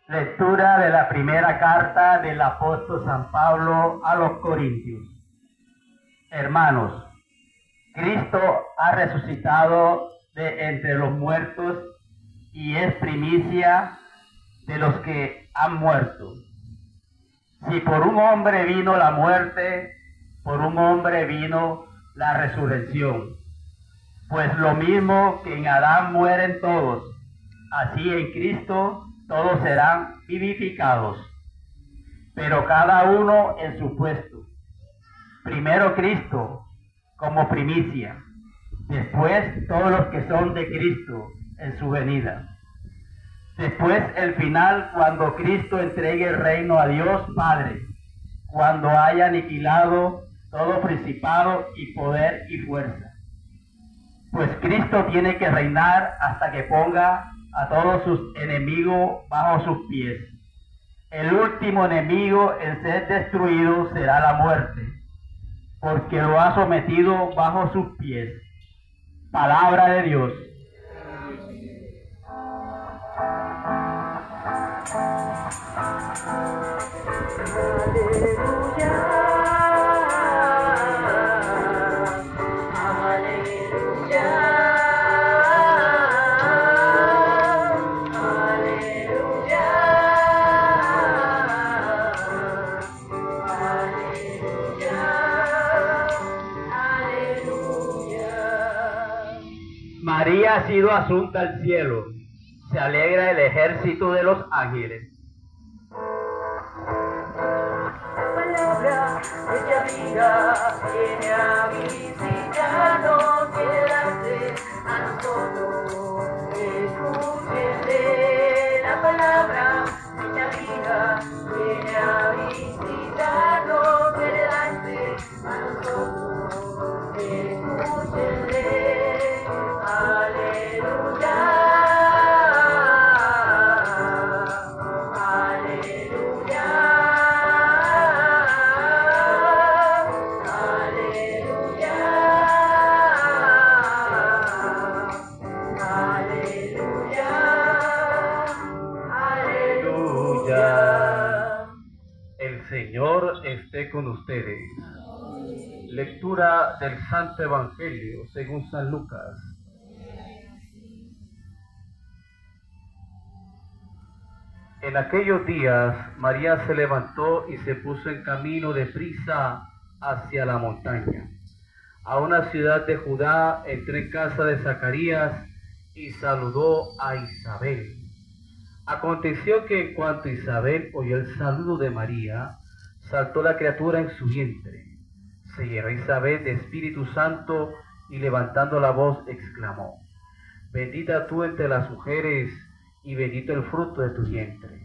Lectura de la primera carta del apóstol San Pablo a los Corintios. Hermanos, Cristo ha resucitado de entre los muertos y es primicia de los que han muerto. Si por un hombre vino la muerte, por un hombre vino la resurrección. Pues lo mismo que en Adán mueren todos, así en Cristo todos serán vivificados, pero cada uno en su puesto. Primero Cristo como primicia, después todos los que son de Cristo en su venida. Después el final, cuando Cristo entregue el reino a Dios Padre, cuando haya aniquilado todo principado y poder y fuerza. Pues Cristo tiene que reinar hasta que ponga a todos sus enemigos bajo sus pies. El último enemigo en ser destruido será la muerte, porque lo ha sometido bajo sus pies. Palabra de Dios. María ha sido asunta al cielo. Se alegra el ejército de los ángeles. Palabra hecha vida viene a visitarnos, quedarse a nosotros. Escúchenle, la palabra hecha vida viene a visitarnos, quedarse a nosotros. Escúchenle. Aleluya, aleluya, aleluya, aleluya. El Señor esté con ustedes. Lectura del Santo Evangelio según San Lucas. En aquellos días, María se levantó y se puso en camino de prisa hacia la montaña. A una ciudad de Judá entró en casa de Zacarías y saludó a Isabel. Aconteció que en cuanto Isabel oyó el saludo de María, saltó la criatura en su vientre. Se llenó Isabel de Espíritu Santo y levantando la voz exclamó: Bendita tú entre las mujeres y bendito el fruto de tu vientre.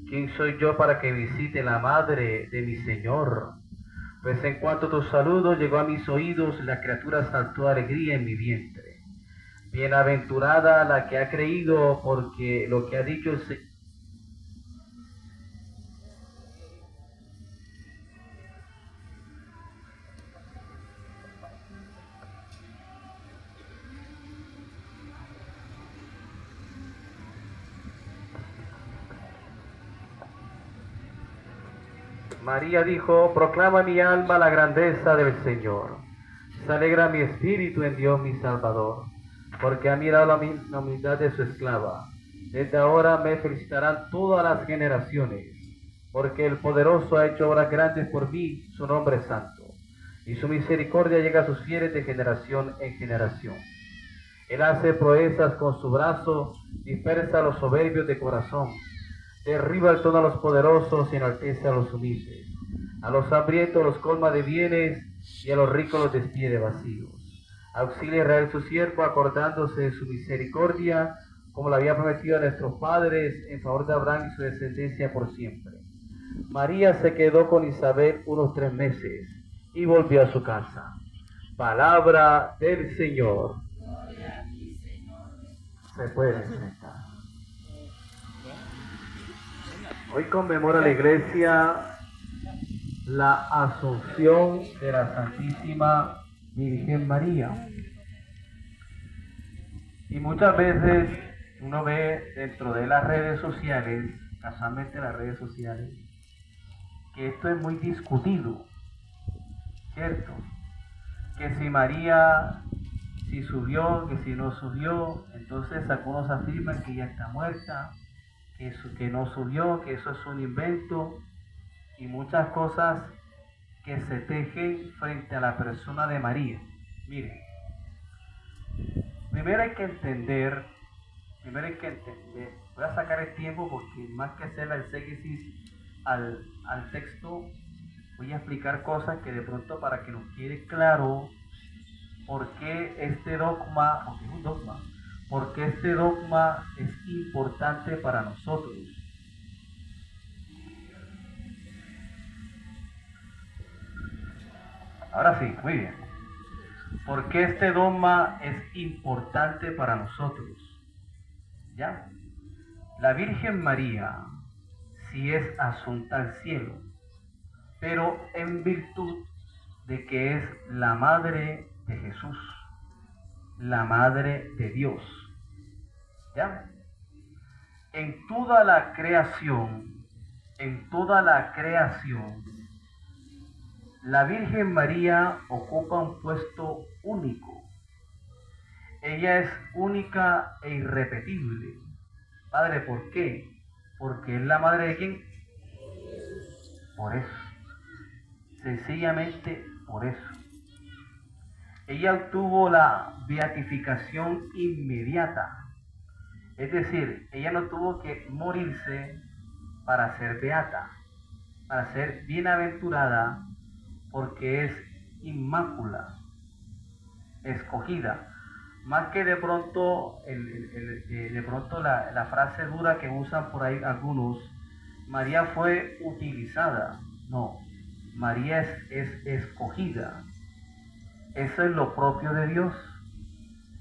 ¿Quién soy yo para que visite la madre de mi Señor? Pues en cuanto tu saludo llegó a mis oídos, la criatura saltó de alegría en mi vientre. Bienaventurada la que ha creído, porque lo que ha dicho el Señor. María dijo: proclama mi alma la grandeza del Señor. Se alegra mi espíritu en Dios mi Salvador, porque ha mirado la humildad de su esclava. Desde ahora me felicitarán todas las generaciones, porque el poderoso ha hecho obras grandes por mí, su nombre es santo, y su misericordia llega a sus fieles de generación en generación. Él hace proezas con su brazo, dispersa a los soberbios de corazón, derriba el trono a los poderosos y enaltece a los humildes. A los hambrientos los colma de bienes y a los ricos los despide vacíos. Auxilia a Israel su siervo, acordándose de su misericordia, como lo había prometido a nuestros padres, en favor de Abraham y su descendencia por siempre. María se quedó con Isabel unos 3 meses y volvió a su casa. Palabra del Señor. Se puede sentar. Hoy conmemora la Iglesia la Asunción de la Santísima Virgen María. Y muchas veces uno ve dentro de las redes sociales casualmente en las redes sociales, que esto es muy discutido, ¿cierto? Que si María, si subió, que si no subió, entonces algunos afirman que ella está muerta, que no subió, que eso es un invento, y muchas cosas que se tejen frente a la persona de María. Miren, primero hay que entender, voy a sacar el tiempo porque más que hacer la exégesis al texto, voy a explicar cosas que de pronto para que nos quede claro por qué este dogma, porque es un dogma, por qué este dogma es importante para nosotros. Ahora sí, muy bien. ¿Por qué este dogma es importante para nosotros? ¿Ya? La Virgen María sí es asunta al cielo, pero en virtud de que es la madre de Jesús, la madre de Dios. ¿Ya? En toda la creación, la Virgen María ocupa un puesto único. Ella es única e irrepetible. Padre, ¿por qué? Porque es la madre de ¿quién? Por eso. Sencillamente por eso. Ella obtuvo la beatificación inmediata. Es decir, ella no tuvo que morirse para ser beata, para ser bienaventurada, porque es inmácula, escogida. Más que de pronto, la frase dura que usan por ahí algunos, María fue utilizada. No, María es escogida. Eso es lo propio de Dios.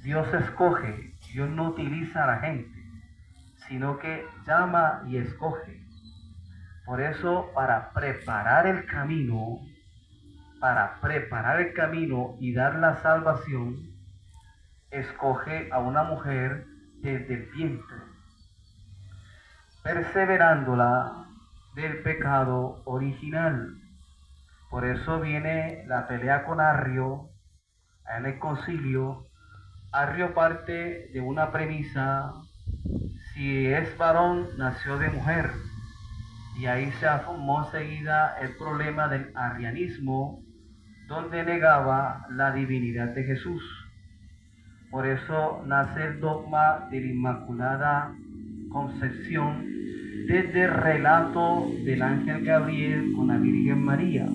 Dios escoge, Dios no utiliza a la gente, sino que llama y escoge. Por eso, para preparar el camino y dar la salvación, escoge a una mujer desde el vientre, perseverándola del pecado original. Por eso viene la pelea con Arrio en el concilio. Arrio parte de una premisa: si es varón, nació de mujer. Y ahí se formó enseguida el problema del arrianismo, donde negaba la divinidad de Jesús. Por eso nace el dogma de la Inmaculada Concepción desde el relato del ángel Gabriel con la Virgen María.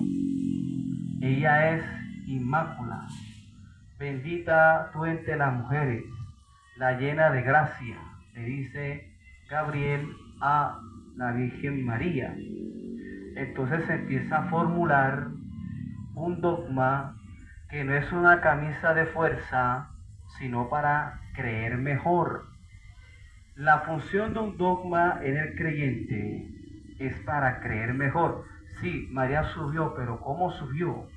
Ella es inmácula, bendita tú entre las mujeres, la llena de gracia, le dice Gabriel a la Virgen María. Entonces se empieza a formular un dogma que no es una camisa de fuerza, sino para creer mejor. La función de un dogma en el creyente es para creer mejor. Sí, María subió, pero ¿cómo subió?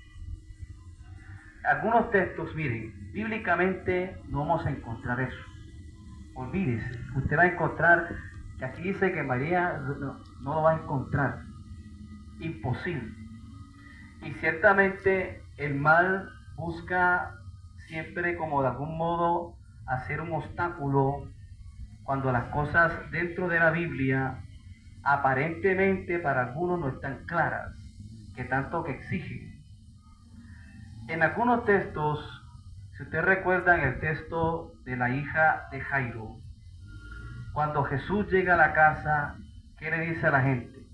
Algunos textos, miren, bíblicamente no vamos a encontrar eso. Olvídese, usted va a encontrar que aquí dice que María no lo va a encontrar. Imposible. Y ciertamente el mal busca siempre, como de algún modo, hacer un obstáculo cuando las cosas dentro de la Biblia aparentemente para algunos no están claras, que tanto que exigen. En algunos textos, si ustedes recuerdan el texto de la hija de Jairo, cuando Jesús llega a la casa, ¿qué le dice a la gente?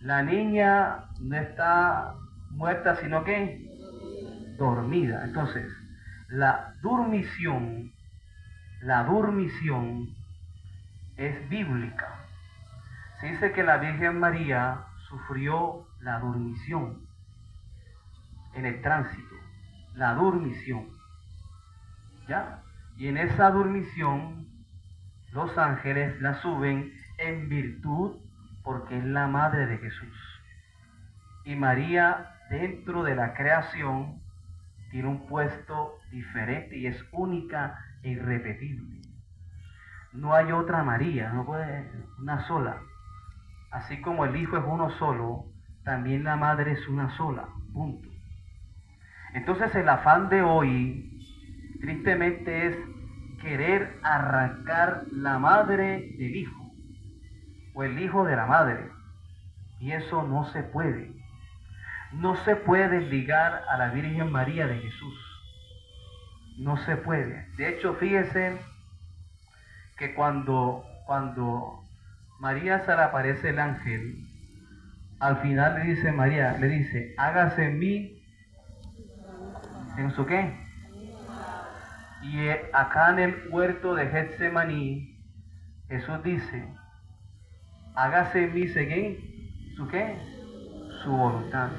La niña no está muerta, sino que dormida. Entonces, la dormición es bíblica. Se dice que la Virgen María sufrió la dormición en el tránsito, la dormición, ¿ya? Y en esa dormición los ángeles la suben en virtud porque es la madre de Jesús. Y María, dentro de la creación, tiene un puesto diferente y es única e irrepetible. No hay otra María, no puede una sola. así como el Hijo es uno solo, también la Madre es una sola, punto. Entonces el afán de hoy, tristemente, es querer arrancar la madre del Hijo, o el Hijo de la Madre, y eso no se puede. No se puede ligar a la Virgen María de Jesús. No se puede. De hecho, fíjense que cuando María se le aparece el ángel, al final le dice María, le dice, hágase en mí, ¿en su qué? Y acá en el huerto de Getsemaní, Jesús dice, hágase en mí, ¿su qué? Su voluntad.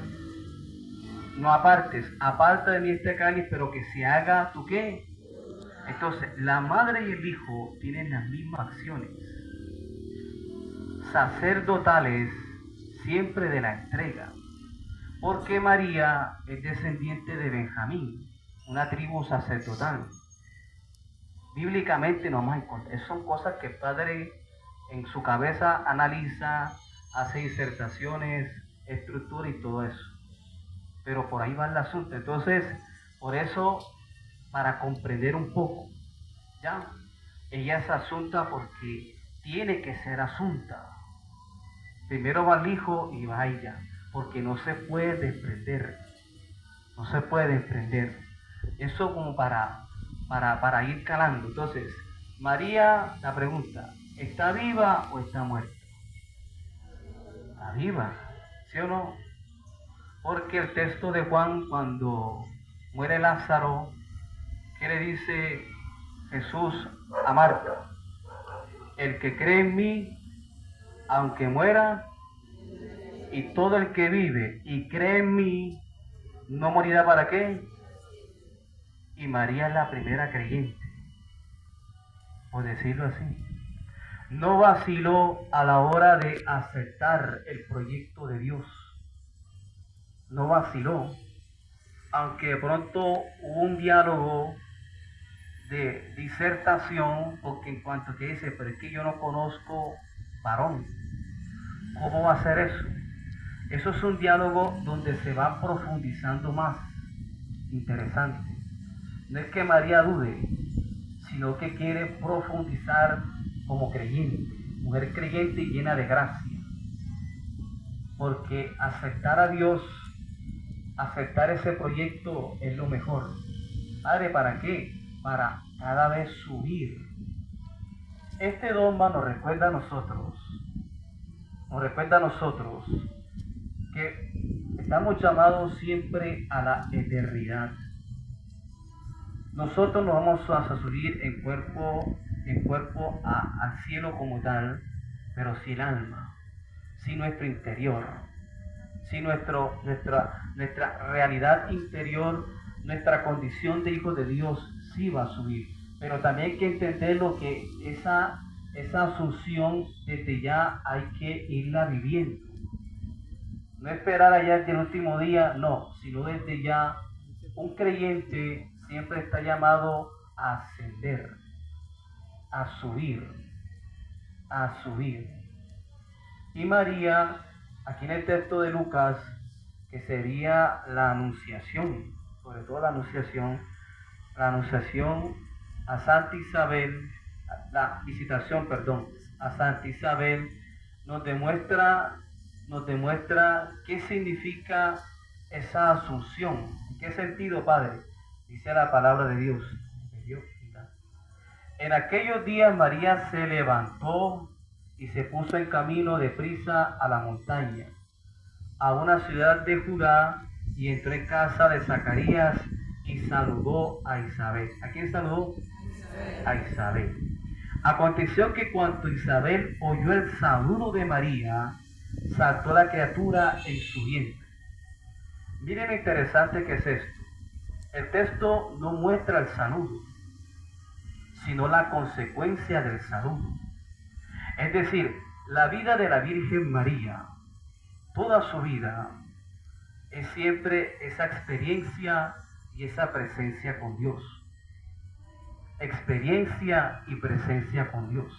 No apartes, aparta de mí este cáliz, pero que se haga tu qué. Entonces, la madre y el hijo tienen las mismas acciones sacerdotales, siempre de la entrega, porque María es descendiente de Benjamín, una tribu sacerdotal. Bíblicamente no vamos a encontrar, son cosas que el padre en su cabeza analiza, hace disertaciones, estructura y todo eso. Pero por ahí va el asunto. Entonces, por eso, para comprender un poco, ¿ya? Ella es asunta porque tiene que ser asunta. Primero va el hijo y va ella, porque no se puede desprender. No se puede desprender. Eso como para ir calando. Entonces, María, la pregunta, ¿está viva o está muerta? Está viva, ¿sí o no? Porque el texto de Juan, cuando muere Lázaro, ¿qué le dice Jesús a Marta? El que cree en mí, aunque muera, y todo el que vive y cree en mí, no morirá. ¿Para qué? Y María es la primera creyente, por decirlo así. No vaciló a la hora de aceptar el proyecto de Dios. No vaciló, aunque de pronto hubo un diálogo de disertación, porque en cuanto que dice, pero es que yo no conozco varón, ¿cómo va a ser eso? Eso es un diálogo donde se va profundizando más. Interesante. No es que María dude, sino que quiere profundizar como creyente, mujer creyente y llena de gracia. Porque aceptar a Dios, aceptar ese proyecto es lo mejor. Padre, ¿para qué? Para cada vez subir. Este dogma nos recuerda a nosotros que estamos llamados siempre a la eternidad. Nosotros nos vamos a subir en cuerpo al cielo como tal, pero sin alma, sin nuestro interior, sin nuestra realidad interior, nuestra condición de hijos de Dios sí va a subir. Pero también hay que entender lo que esa asunción desde ya hay que irla viviendo. No esperar allá el último día, no, sino desde ya. Un creyente siempre está llamado a ascender, a subir, a subir. Y María, aquí en el texto de Lucas, que sería la anunciación, sobre todo la anunciación a Santa Isabel, la visitación, perdón, a Santa Isabel, nos demuestra qué significa esa asunción. ¿En qué sentido, Padre? Dice la palabra de Dios. En aquellos días María se levantó y se puso en camino de prisa a la montaña, a una ciudad de Judá, y entró en casa de Zacarías y saludó a Isabel. ¿A quién saludó? A Isabel. Aconteció que cuando Isabel oyó el saludo de María, saltó la criatura en su vientre. Miren lo interesante que es esto. El texto no muestra el saludo, sino la consecuencia del saludo. Es decir, la vida de la Virgen María, toda su vida, es siempre esa experiencia y esa presencia con Dios. Experiencia y presencia con Dios.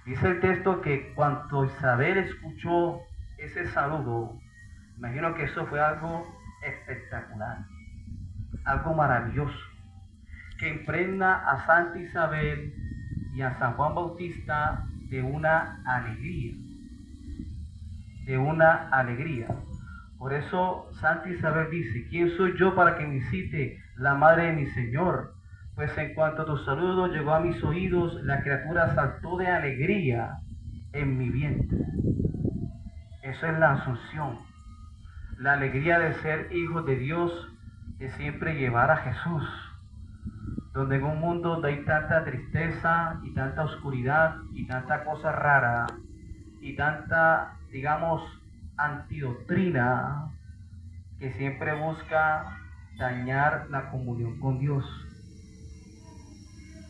Dice el texto que cuando Isabel escuchó ese saludo, imagino que eso fue algo espectacular, algo maravilloso, que impregna a Santa Isabel y a San Juan Bautista de una alegría, de una alegría. Por eso Santa Isabel dice: ¿quién soy yo para que me visite la madre de mi Señor? Pues en cuanto tu saludo llegó a mis oídos, la criatura saltó de alegría en mi vientre. Eso es la asunción, la alegría de ser hijos de Dios, de siempre llevar a Jesús. Donde en un mundo donde hay tanta tristeza y tanta oscuridad y tanta cosa rara y tanta, digamos, antidoctrina que siempre busca dañar la comunión con Dios,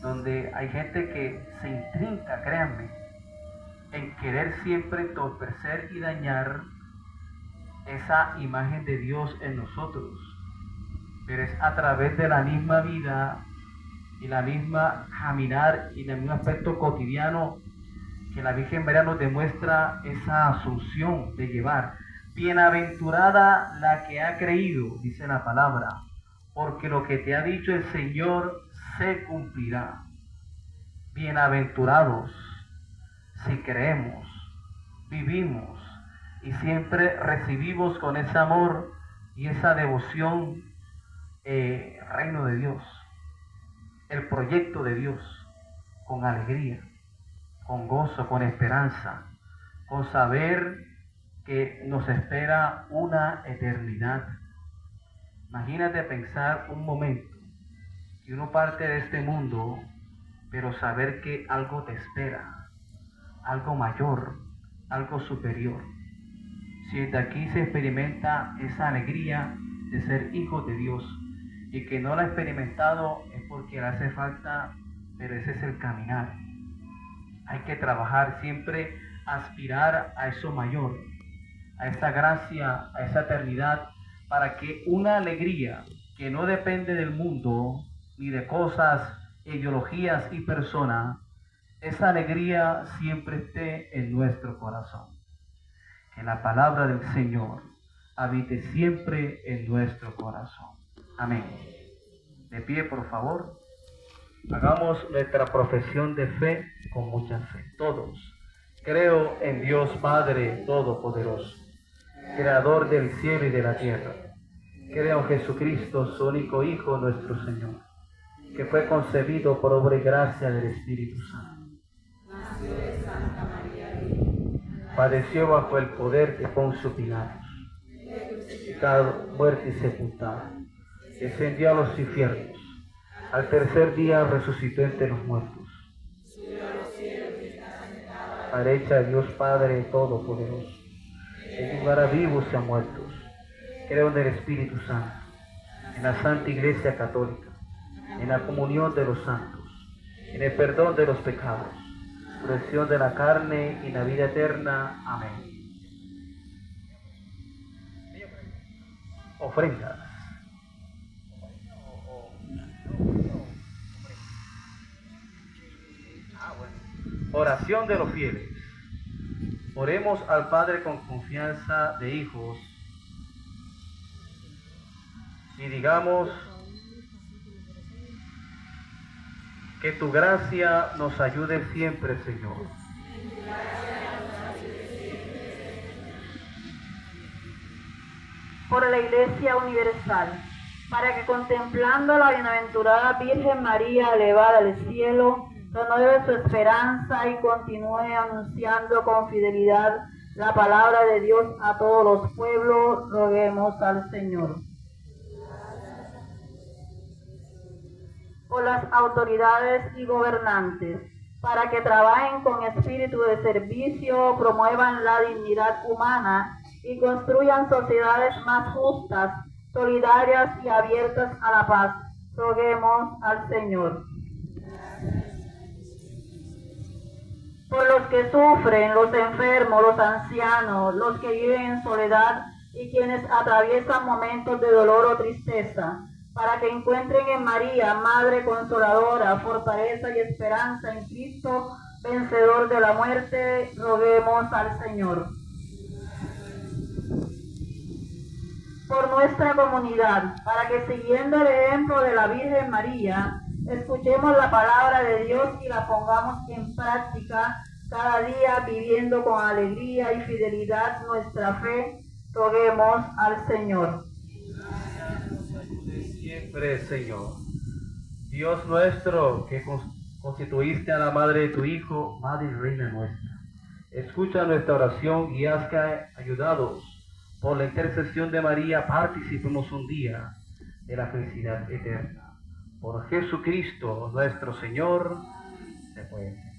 donde hay gente que se intrinca, créanme, en querer siempre entorpecer y dañar esa imagen de Dios en nosotros, pero es a través de la misma vida y la misma caminar y el mismo aspecto cotidiano que la Virgen María nos demuestra esa asunción de llevar. Bienaventurada la que ha creído, dice la palabra, porque lo que te ha dicho el Señor se cumplirá. Bienaventurados si creemos, vivimos y siempre recibimos con ese amor y esa devoción reino de Dios, el proyecto de Dios, con alegría, con gozo, con esperanza, con saber que nos espera una eternidad. Imagínate pensar un momento que uno parte de este mundo, pero saber que algo te espera, algo mayor, algo superior. Si desde aquí se experimenta esa alegría de ser hijos de Dios y que no la ha experimentado es porque le hace falta, pero ese es el caminar. Hay que trabajar siempre, aspirar a eso mayor, a esa gracia, a esa eternidad, para que una alegría que no depende del mundo, ni de cosas, ideologías y personas, esa alegría siempre esté en nuestro corazón. Que la palabra del Señor habite siempre en nuestro corazón. Amén. De pie, por favor. Hagamos nuestra profesión de fe con mucha fe. Todos. Creo en Dios Padre Todopoderoso, Creador del cielo y de la tierra. Creo en Jesucristo, su único Hijo, nuestro Señor, que fue concebido por obra y gracia del Espíritu Santo. Nació de Santa María Virgen. Padeció bajo el poder de Poncio Pilatos, crucificado, muerto y sepultado. Descendió a los infiernos. Al tercer día resucitó entre los muertos. A la derecha de Dios Padre Todopoderoso. Juzgará vivos y a muertos. Creo en el Espíritu Santo, en la Santa Iglesia Católica, en la comunión de los santos, en el perdón de los pecados, resurrección de la carne y la vida eterna. Amén. Ofrendas. Oración de los fieles. Oremos al Padre con confianza de hijos y digamos: que tu gracia nos ayude siempre, Señor. Por la Iglesia Universal, para que contemplando la bienaventurada Virgen María elevada al cielo, renueve su esperanza y continúe anunciando con fidelidad la palabra de Dios a todos los pueblos, roguemos al Señor. Por las autoridades y gobernantes, para que trabajen con espíritu de servicio, promuevan la dignidad humana y construyan sociedades más justas, solidarias y abiertas a la paz. Roguemos al Señor. Por los que sufren, los enfermos, los ancianos, los que viven en soledad y quienes atraviesan momentos de dolor o tristeza, para que encuentren en María, Madre Consoladora, fortaleza y esperanza en Cristo, vencedor de la muerte, roguemos al Señor. Por nuestra comunidad, para que siguiendo el ejemplo de la Virgen María, escuchemos la palabra de Dios y la pongamos en práctica cada día, viviendo con alegría y fidelidad nuestra fe, roguemos al Señor. Siempre, Señor. Dios nuestro, que constituiste a la madre de tu Hijo, Madre y Reina nuestra. Escucha nuestra oración y haz que, ayudados por la intercesión de María, participemos un día de la felicidad eterna. Por Jesucristo nuestro Señor, se puede.